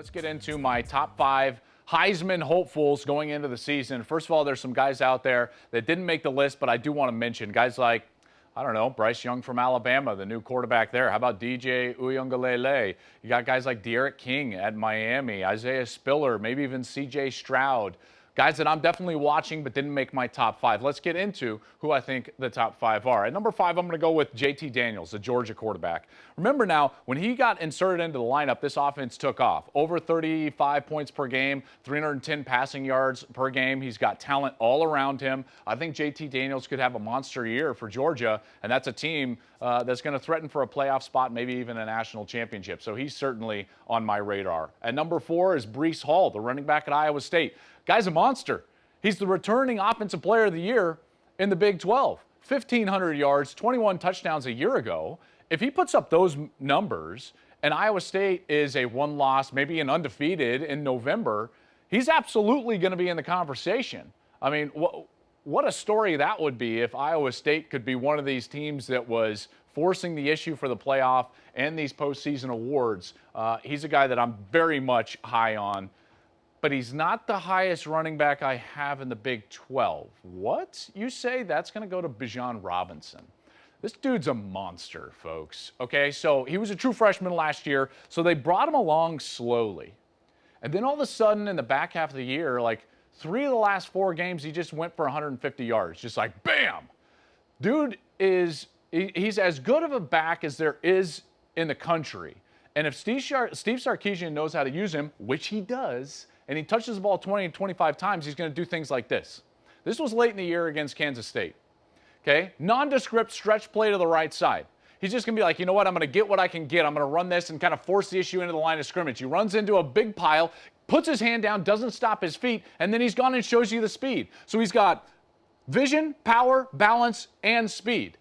Let's get into my top 5 Heisman hopefuls going into the season. First of all, there's some guys out there that didn't make the list, but I do want to mention guys like, I don't know, Bryce Young from Alabama, the new quarterback there. How about DJ Uyunglele? You got guys like De'Aaron King at Miami, Isaiah Spiller, maybe even CJ Stroud. Guys that I'm definitely watching but didn't make my top 5. Let's get into who I think the top 5 are. At number 5, I'm going to go with JT Daniels, the Georgia quarterback. Remember now, when he got inserted into the lineup, this offense took off. Over 35 points per game, 310 passing yards per game. He's got talent all around him. I think JT Daniels could have a monster year for Georgia, and that's a team that's going to threaten for a playoff spot, maybe even a national championship. So he's certainly on my radar. At number 4 is Breece Hall, the running back at Iowa State. Guy's a monster. He's the returning offensive player of the year in the Big 12. 1,500 yards, 21 touchdowns a year ago. If he puts up those numbers and Iowa State is a one-loss, maybe an undefeated in November, he's absolutely going to be in the conversation. I mean, what a story that would be if Iowa State could be one of these teams that was forcing the issue for the playoff and these postseason awards. He's a guy that I'm very much high on. But he's not the highest running back I have in the Big 12. What? You say that's going to go to Bijan Robinson. This dude's a monster, folks. Okay, so he was a true freshman last year, so they brought him along slowly. And then all of a sudden in the back half of the year, like 3 of the last 4 games, he just went for 150 yards. Just like, bam! Dude he's as good of a back as there is in the country. And if Steve Sarkisian knows how to use him, which he does, and he touches the ball 20 to 25 times, he's going to do things like this. This was late in the year against Kansas State. Okay? Nondescript stretch play to the right side. He's just going to be like, you know what? I'm going to get what I can get. I'm going to run this and kind of force the issue into the line of scrimmage. He runs into a big pile, puts his hand down, doesn't stop his feet, and then he's gone and shows you the speed. So he's got vision, power, balance, and speed.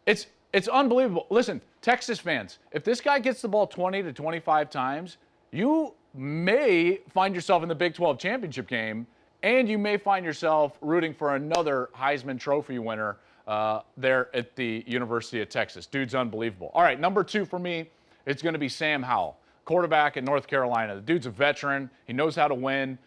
It's unbelievable. Listen, Texas fans, if this guy gets the ball 20 to 25 times, you may find yourself in the Big 12 championship game, and you may find yourself rooting for another Heisman Trophy winner there at the University of Texas. Dude's unbelievable. All right, number 2 for me, it's going to be Sam Howell, quarterback at North Carolina. The dude's a veteran. He knows how to win.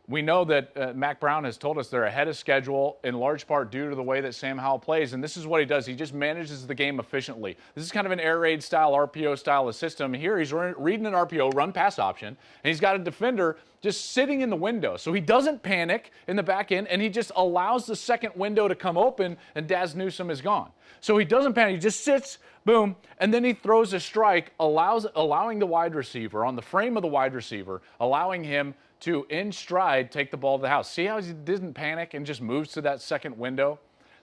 We know that Mac Brown has told us they're ahead of schedule in large part due to the way that Sam Howell plays, and this is what he does. He just manages the game efficiently. This is kind of an air raid style, RPO style of system. Here he's reading an RPO, run pass option, and he's got a defender just sitting in the window. So he doesn't panic in the back end, and he just allows the second window to come open, and Daz Newsome is gone. So he doesn't panic. He just sits, boom, and then he throws a strike, allowing the wide receiver, on the frame of the wide receiver, allowing him to, in stride, take the ball to the house. See how he didn't panic and just moves to that second window?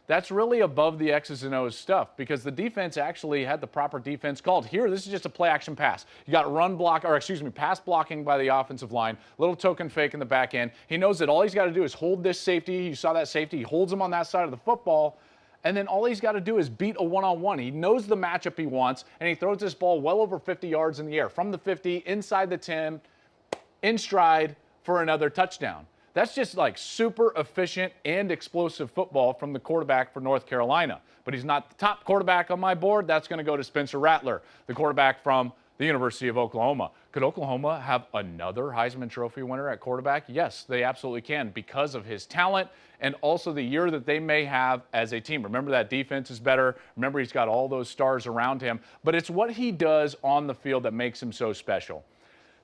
That's really above the X's and O's stuff because the defense actually had the proper defense called. Here, this is just a play-action pass. You got pass blocking by the offensive line, little token fake in the back end. He knows that all he's got to do is hold this safety. You saw that safety. He holds him on that side of the football, and then all he's got to do is beat a one-on-one. He knows the matchup he wants, and he throws this ball well over 50 yards in the air. From the 50, inside the 10, in stride, for another touchdown. That's just like super efficient and explosive football from the quarterback for North Carolina. But he's not the top quarterback on my board. That's going to go to Spencer Rattler, the quarterback from the University of Oklahoma. Could Oklahoma have another Heisman Trophy winner at quarterback? Yes, they absolutely can because of his talent and also the year that they may have as a team. Remember, that defense is better. Remember, he's got all those stars around him. But it's what he does on the field that makes him so special.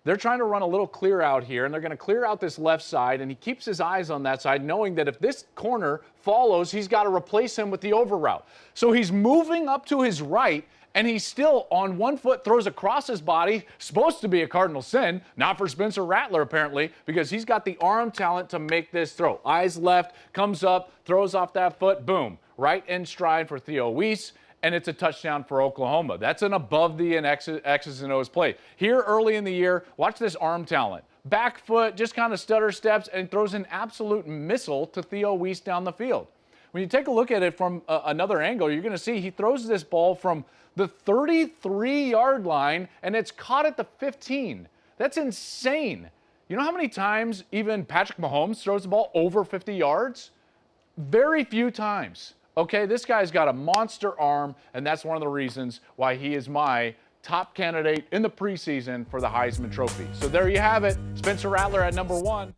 They're trying to run a little clear out here, and they're going to clear out this left side, and he keeps his eyes on that side, knowing that if this corner follows, he's got to replace him with the over route. So he's moving up to his right, and he's still on one foot, throws across his body, supposed to be a cardinal sin, not for Spencer Rattler apparently, because he's got the arm talent to make this throw. Eyes left, comes up, throws off that foot, boom, right in stride for Theo Weiss. And it's a touchdown for Oklahoma. That's an above the X's and O's play. Here early in the year, watch this arm talent. Back foot, just kind of stutter steps, and throws an absolute missile to Theo Weiss down the field. When you take a look at it from another angle, you're going to see he throws this ball from the 33-yard line, and it's caught at the 15. That's insane. You know how many times even Patrick Mahomes throws the ball over 50 yards? Very few times. Okay, this guy's got a monster arm, and that's one of the reasons why he is my top candidate in the preseason for the Heisman Trophy. So there you have it. Spencer Rattler at number 1.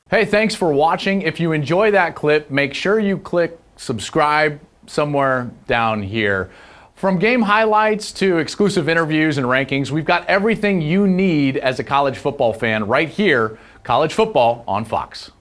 Hey, thanks for watching. If you enjoy that clip, make sure you click subscribe somewhere down here. From game highlights to exclusive interviews and rankings, we've got everything you need as a college football fan right here, College Football on Fox.